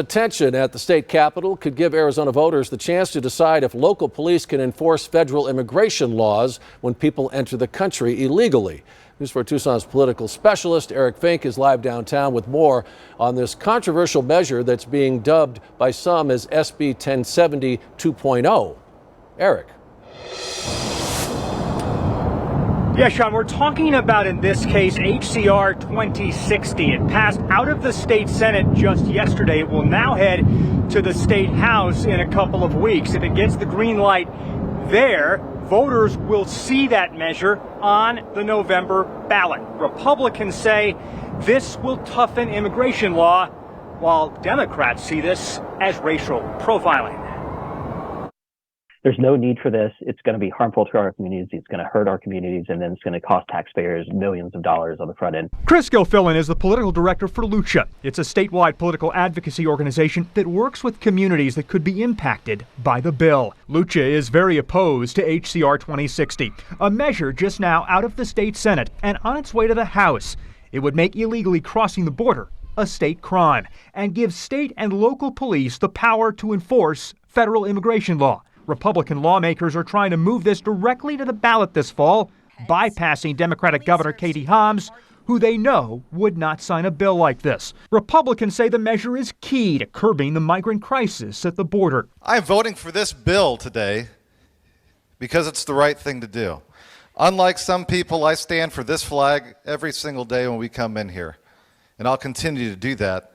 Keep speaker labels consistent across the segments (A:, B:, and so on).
A: Attention at the state capitol could give Arizona voters the chance to decide if local police can enforce federal immigration laws when people enter the country illegally. News 4 Tucson's political specialist Eric Fink is live downtown with more on this controversial measure that's being dubbed by some as SB 1070 2.0. Eric.
B: Yeah, Sean, we're talking about, in this case, HCR 2060. It passed out of the state Senate just yesterday. It will now head to the state House in a couple of weeks. If it gets the green light there, voters will see that measure on the November ballot. Republicans say this will toughen immigration law, while Democrats see this as racial profiling.
C: There's no need for this. It's going to be harmful to our communities. It's going to hurt our communities, and then it's going to cost taxpayers millions of dollars on the front end.
B: Chris Gilfillan is the political director for Lucha. It's a statewide political advocacy organization that works with communities that could be impacted by the bill. Lucha is very opposed to HCR 2060, a measure just now out of the state Senate and on its way to the House. It would make illegally crossing the border a state crime and give state and local police the power to enforce federal immigration law. Republican lawmakers are trying to move this directly to the ballot this fall, bypassing Democratic Governor Katie Hobbs, who they know would not sign a bill like this. Republicans say the measure is key to curbing the migrant crisis at the border.
D: I'm voting for this bill today because it's the right thing to do. Unlike some people, I stand for this flag every single day when we come in here, and I'll continue to do that.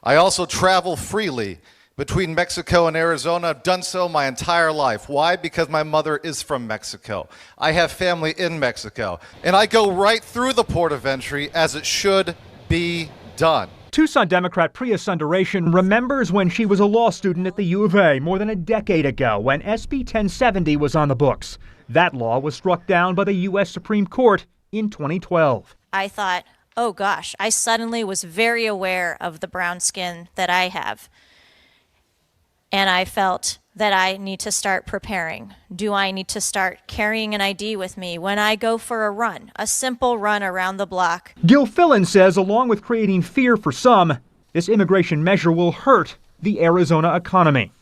D: I also travel freely between Mexico and Arizona. I've done so my entire life. Why? Because my mother is from Mexico. I have family in Mexico. And I go right through the port of entry as it should be done.
B: Tucson Democrat Priya Sundaration remembers when she was a law student at the U of A more than a decade ago when SB 1070 was on the books. That law was struck down by the U.S. Supreme Court in 2012.
E: I thought, oh gosh, I suddenly was very aware of the brown skin that I have. And I felt that I need to start preparing. Do I need to start carrying an ID with me when I go for a run, a simple run around the block?
B: Gilfillan says along with creating fear for some, this immigration measure will hurt the Arizona economy.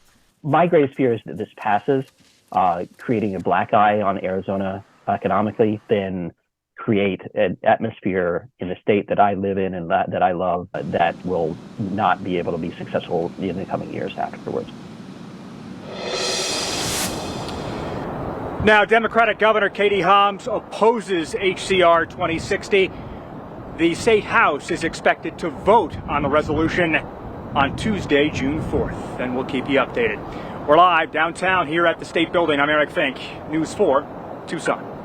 C: My greatest fear is that this passes, creating a black eye on Arizona economically, then create an atmosphere in the state that I live in and that I love that will not be able to be successful in the coming years afterwards.
B: Now, Democratic Governor Katie Hobbs opposes HCR 2060. The state House is expected to vote on the resolution on Tuesday, June 4th, and we'll keep you updated. We're live downtown here at the State Building. I'm Eric Fink, News 4, Tucson.